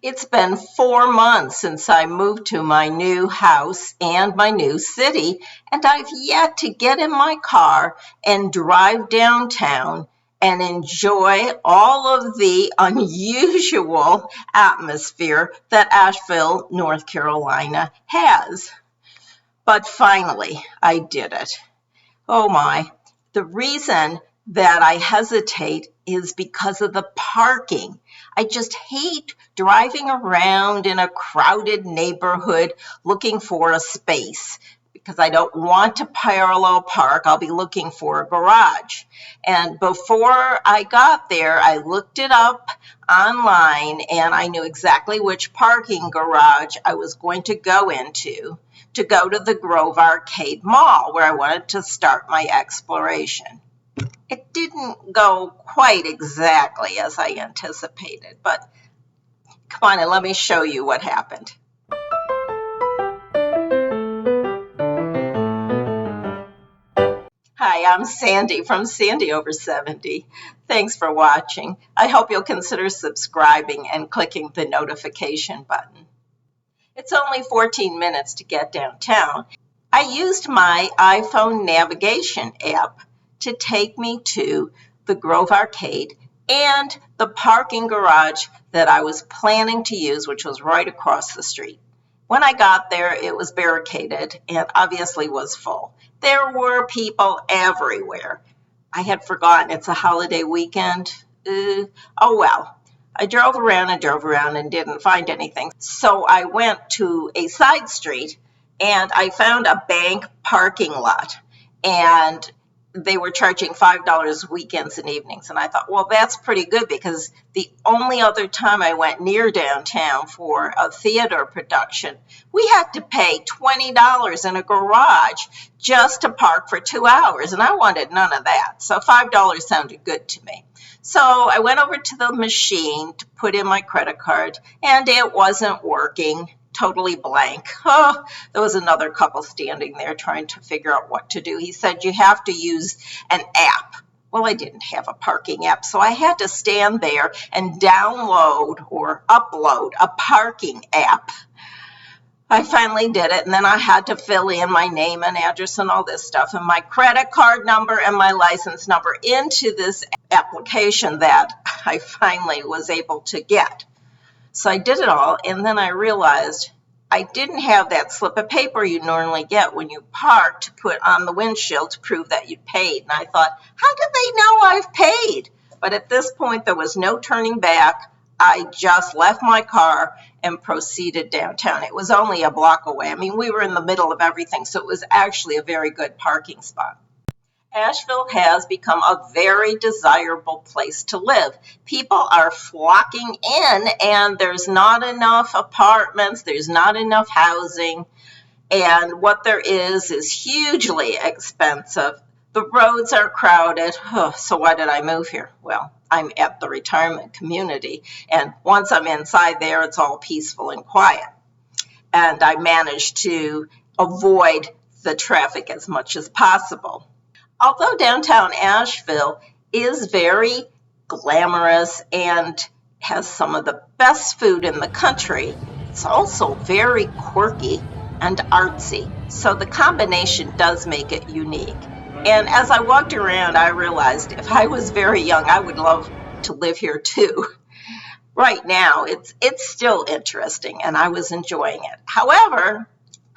It's been 4 months since I moved to my new house and my new city, and I've yet to get in my car and drive downtown and enjoy all of the unusual atmosphere that Asheville, North Carolina has. But finally, I did it. Oh my. The reason that I hesitate is because of the parking. I just hate driving around in a crowded neighborhood looking for a space because I don't want to parallel park. I'll be looking for a garage. And before I got there, I looked it up online and I knew exactly which parking garage I was going to go into to go to the Grove Arcade Mall where I wanted to start my exploration. It didn't go quite exactly as I anticipated, but come on and let me show you what happened. Hi, I'm Sandy from Sandy Over 70. Thanks for watching. I hope you'll consider subscribing and clicking the notification button. It's only 14 minutes to get downtown. I used my iPhone navigation app to take me to the Grove Arcade and the parking garage that I was planning to use, which was right across the street. When I got there, it was barricaded and obviously was full. There were people everywhere. I had forgotten it's a holiday weekend. Oh well. I drove around and didn't find anything. So I went to a side street and I found a bank parking lot. And they were charging $5 weekends and evenings. And I thought, well, that's pretty good because the only other time I went near downtown for a theater production, we had to pay $20 in a garage just to park for 2 hours. And I wanted none of that. So $5 sounded good to me. So I went over to the machine to put in my credit card, and it wasn't working, totally blank. Oh, there was another couple standing there trying to figure out what to do. He said, you have to use an app. Well, I didn't have a parking app, so I had to stand there and download or upload a parking app. I finally did it, and then I had to fill in my name and address and all this stuff and my credit card number and my license number into this application that I finally was able to get. So I did it all, and then I realized I didn't have that slip of paper you normally get when you park to put on the windshield to prove that you paid. And I thought, how did they know I've paid? But at this point, there was no turning back. I just left my car and proceeded downtown. It was only a block away. I mean, we were in the middle of everything, so it was actually a very good parking spot. Asheville has become a very desirable place to live. People are flocking in, and there's not enough apartments, there's not enough housing, and what there is hugely expensive. The roads are crowded. So why did I move here? Well, I'm at the retirement community, and once I'm inside there, it's all peaceful and quiet. And I managed to avoid the traffic as much as possible. Although downtown Asheville is very glamorous and has some of the best food in the country, it's also very quirky and artsy. So the combination does make it unique. And as I walked around, I realized if I was very young, I would love to live here too. Right now, it's still interesting, and I was enjoying it. However,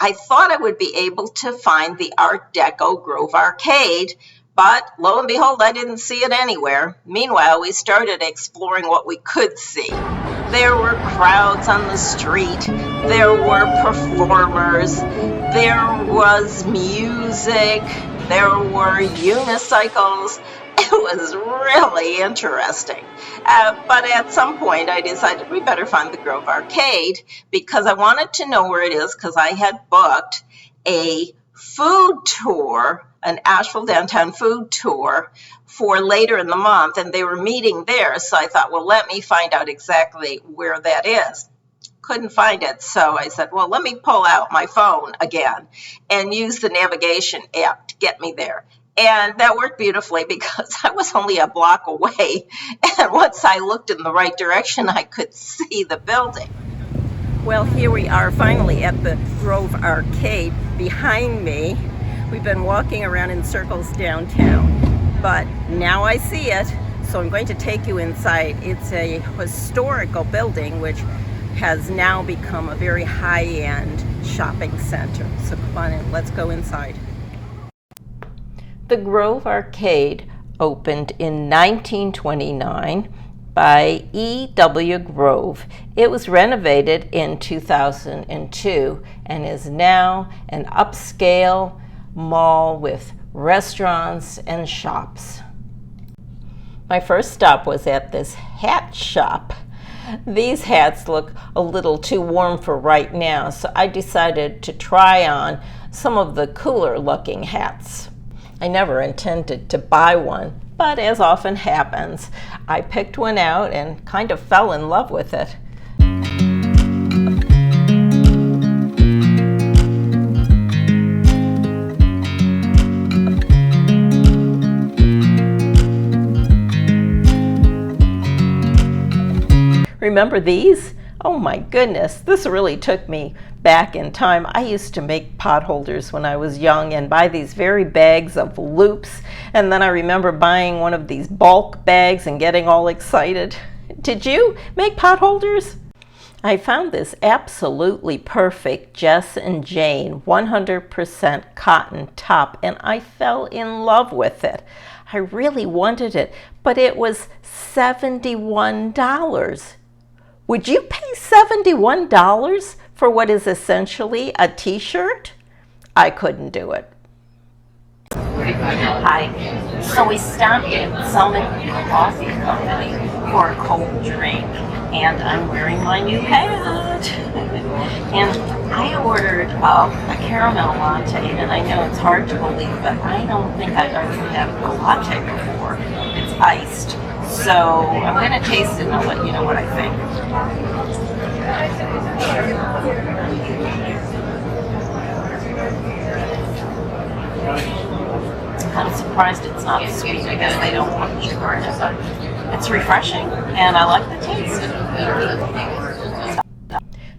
I thought I would be able to find the Art Deco Grove Arcade, but lo and behold, I didn't see it anywhere. Meanwhile, we started exploring what we could see. There were crowds on the street, there were performers, there was music, there were unicycles. It was really interesting. But at some point, I decided we better find the Grove Arcade because I wanted to know where it is because I had booked a food tour, an Asheville downtown food tour for later in the month, and they were meeting there. So I thought, well, let me find out exactly where that is. Couldn't find it, so I said, well, let me pull out my phone again and use the navigation app to get me there. And that worked beautifully because I was only a block away. And once I looked in the right direction, I could see the building. Well, here we are finally at the Grove Arcade. Behind me, we've been walking around in circles downtown, but now I see it, so I'm going to take you inside. It's a historical building which has now become a very high-end shopping center. So come on in, let's go inside. The Grove Arcade opened in 1929 by E.W. Grove. It was renovated in 2002 and is now an upscale mall with restaurants and shops. My first stop was at this hat shop. These hats look a little too warm for right now, so I decided to try on some of the cooler looking hats. I never intended to buy one, but as often happens, I picked one out and kind of fell in love with it. Remember these? Oh my goodness, this really took me back in time. I used to make potholders when I was young and buy these very bags of loops, and then I remember buying one of these bulk bags and getting all excited. Did you make potholders? I found this absolutely perfect Jess and Jane 100% cotton top, and I fell in love with it. I really wanted it, but it was $71. Would you pay $71 for what is essentially a t-shirt? I couldn't do it. Hi. So we stopped at Summit Coffee Company for a cold drink, and I'm wearing my new hat. And I ordered a caramel latte, and I know it's hard to believe, but I don't think I've ever had a latte before. It's iced. So I'm going to taste it and I'll let you know what I think. I'm surprised it's not sweet. I guess they don't put sugar in it, but it's refreshing and I like the taste.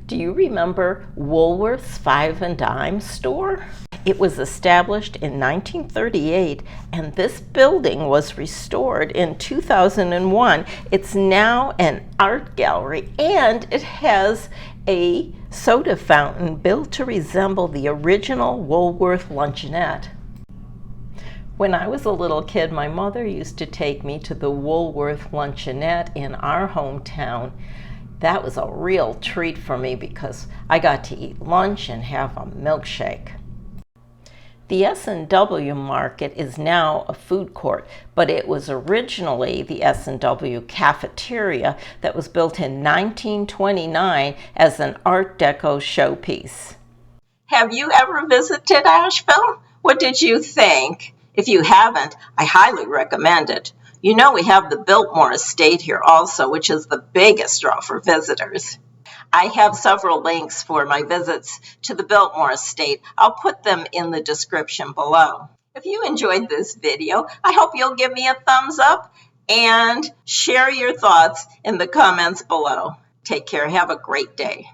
Do you remember Woolworth's 5 and Dime store? It was established in 1938 and this building was restored in 2001. It's now an art gallery and it has a soda fountain built to resemble the original Woolworth luncheonette. When I was a little kid, my mother used to take me to the Woolworth luncheonette in our hometown. That was a real treat for me because I got to eat lunch and have a milkshake. The S&W Market is now a food court, but it was originally the S&W Cafeteria that was built in 1929 as an Art Deco showpiece. Have you ever visited Asheville? What did you think? If you haven't, I highly recommend it. You know we have the Biltmore Estate here also, which is the biggest draw for visitors. I have several links for my visits to the Biltmore Estate. I'll put them in the description below. If you enjoyed this video, I hope you'll give me a thumbs up and share your thoughts in the comments below. Take care. Have a great day.